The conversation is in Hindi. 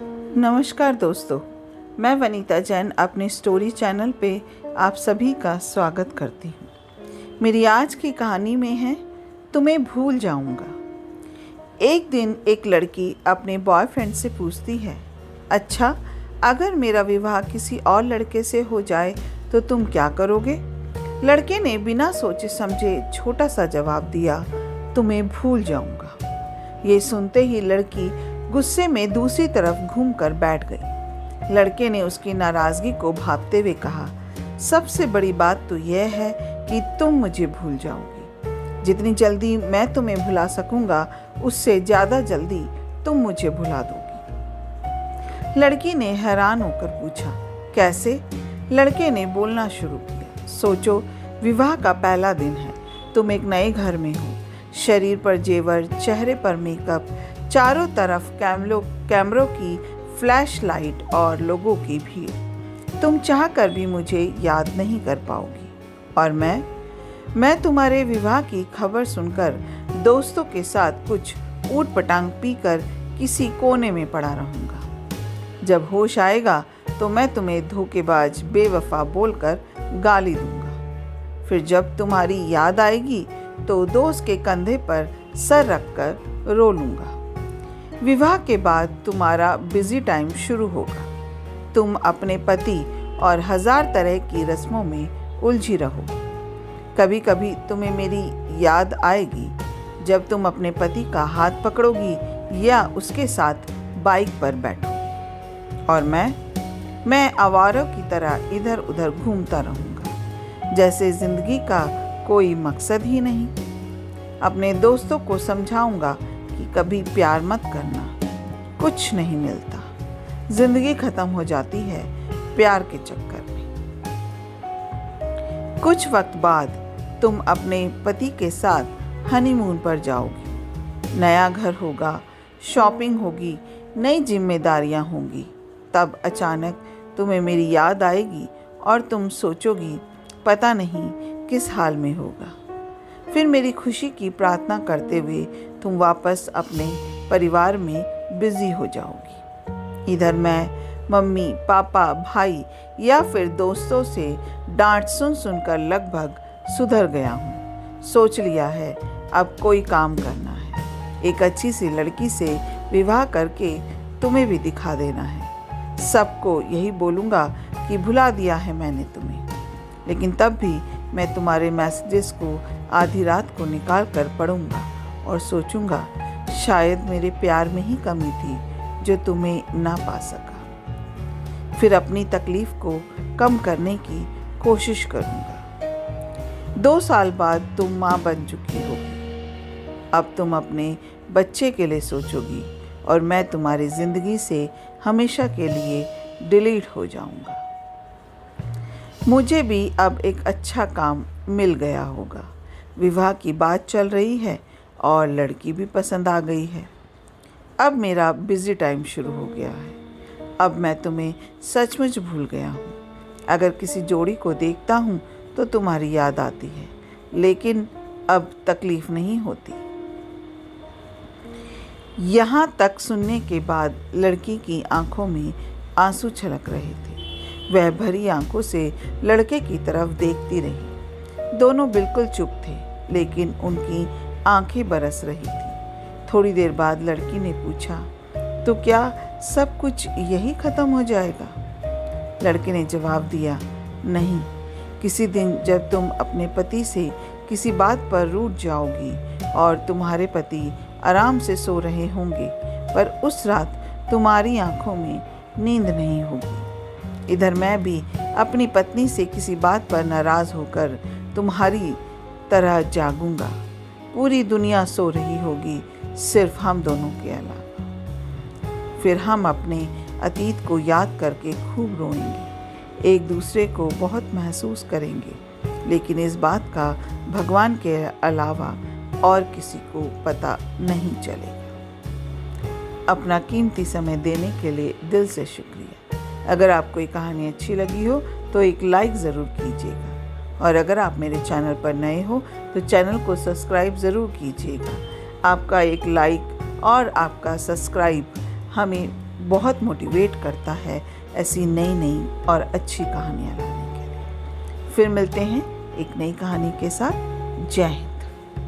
नमस्कार दोस्तों, मैं वनीता जैन अपने स्टोरी चैनल पे आप सभी का स्वागत करती हूँ। मेरी आज की कहानी में है तुम्हें भूल जाऊँगा। एक दिन एक लड़की अपने बॉयफ्रेंड से पूछती है, अच्छा अगर मेरा विवाह किसी और लड़के से हो जाए तो तुम क्या करोगे? लड़के ने बिना सोचे समझे छोटा सा जवाब दिया, तुम्हें भूल जाऊँगा। ये सुनते ही लड़की गुस्से में दूसरी तरफ घूमकर बैठ गई। लड़के ने उसकी नाराज़गी को भांपते हुए कहा, सबसे बड़ी बात तो यह है कि तुम मुझे भूल जाओगी। जितनी जल्दी मैं तुम्हें भुला सकूंगा उससे ज़्यादा जल्दी तुम मुझे भुला दोगी। लड़की ने हैरान होकर पूछा, कैसे? लड़के ने बोलना शुरू किया, सोचो विवाह का पहला दिन है, तुम एक नए घर में हो, शरीर पर जेवर, चेहरे पर मेकअप, चारों तरफ कैमरों की फ्लैश लाइट और लोगों की भीड़। तुम चाहकर भी मुझे याद नहीं कर पाओगी। और मैं तुम्हारे विवाह की खबर सुनकर दोस्तों के साथ कुछ ऊट पटांग पीकर किसी कोने में पड़ा रहूँगा। जब होश आएगा तो मैं तुम्हें धोखेबाज, बेवफा बोलकर गाली दूंगा। फिर जब तुम्हारी याद आएगी तो दोस्त के कंधे पर सर रखकर रो लूँगा। विवाह के बाद तुम्हारा बिजी टाइम शुरू होगा। तुम अपने पति और 1000 तरह की रस्मों में उलझी रहोगी। कभी कभी तुम्हें मेरी याद आएगी जब तुम अपने पति का हाथ पकड़ोगी या उसके साथ बाइक पर बैठोगी। और मैं आवारों की तरह इधर उधर घूमता रहूँगा, जैसे जिंदगी का कोई मकसद ही नहीं। अपने दोस्तों को समझाऊंगा कि कभी प्यार मत करना, कुछ नहीं मिलता, जिंदगी खत्म हो जाती है प्यार के चक्कर में। कुछ वक्त बाद तुम अपने पति के साथ हनीमून पर जाओगी। नया घर होगा, शॉपिंग होगी, नई जिम्मेदारियां होंगी। तब अचानक तुम्हें मेरी याद आएगी और तुम सोचोगी पता नहीं किस हाल में होगा। फिर मेरी खुशी की प्रार्थना करते हुए तुम वापस अपने परिवार में बिजी हो जाओगी। इधर मैं मम्मी, पापा, भाई या फिर दोस्तों से डांट सुनकर लगभग सुधर गया हूँ। सोच लिया है अब कोई काम करना है, एक अच्छी सी लड़की से विवाह करके तुम्हें भी दिखा देना है। सबको यही बोलूँगा कि भुला दिया है मैंने तुम्हें। लेकिन तब भी मैं तुम्हारे मैसेजेस को आधी रात को निकाल कर पढ़ूंगा और सोचूंगा शायद मेरे प्यार में ही कमी थी जो तुम्हें ना पा सका। फिर अपनी तकलीफ को कम करने की कोशिश करूंगा। 2 साल बाद तुम माँ बन चुकी होगी। अब तुम अपने बच्चे के लिए सोचोगी और मैं तुम्हारी ज़िंदगी से हमेशा के लिए डिलीट हो जाऊंगा। मुझे भी अब एक अच्छा काम मिल गया होगा। विवाह की बात चल रही है और लड़की भी पसंद आ गई है। अब मेरा बिजी टाइम शुरू हो गया है। अब मैं तुम्हें सचमुच भूल गया हूँ। अगर किसी जोड़ी को देखता हूँ तो तुम्हारी याद आती है, लेकिन अब तकलीफ नहीं होती। यहाँ तक सुनने के बाद लड़की की आंखों में आंसू छलक रहे थे। वह भरी आंखों से लड़के की तरफ देखती रही। दोनों बिल्कुल चुप थे, लेकिन उनकी आंखें बरस रही थी। थोड़ी देर बाद लड़की ने पूछा, तो क्या सब कुछ यही खत्म हो जाएगा? लड़के ने जवाब दिया, नहीं, किसी दिन जब तुम अपने पति से किसी बात पर रूठ जाओगी और तुम्हारे पति आराम से सो रहे होंगे, पर उस रात तुम्हारी आंखों में नींद नहीं होगी। इधर मैं भी अपनी पत्नी से किसी बात पर नाराज होकर तुम्हारी तरह जागूंगा। पूरी दुनिया सो रही होगी, सिर्फ हम दोनों के अलावा। फिर हम अपने अतीत को याद करके खूब रोएंगे, एक दूसरे को बहुत महसूस करेंगे, लेकिन इस बात का भगवान के अलावा और किसी को पता नहीं चलेगा। अपना कीमती समय देने के लिए दिल से शुक्रिया। अगर आपको ये कहानी अच्छी लगी हो तो एक लाइक ज़रूर कीजिएगा, और अगर आप मेरे चैनल पर नए हो तो चैनल को सब्सक्राइब ज़रूर कीजिएगा। आपका एक लाइक और आपका सब्सक्राइब हमें बहुत मोटिवेट करता है ऐसी नई नई और अच्छी कहानियाँ लाने के लिए। फिर मिलते हैं एक नई कहानी के साथ। जय हिंद।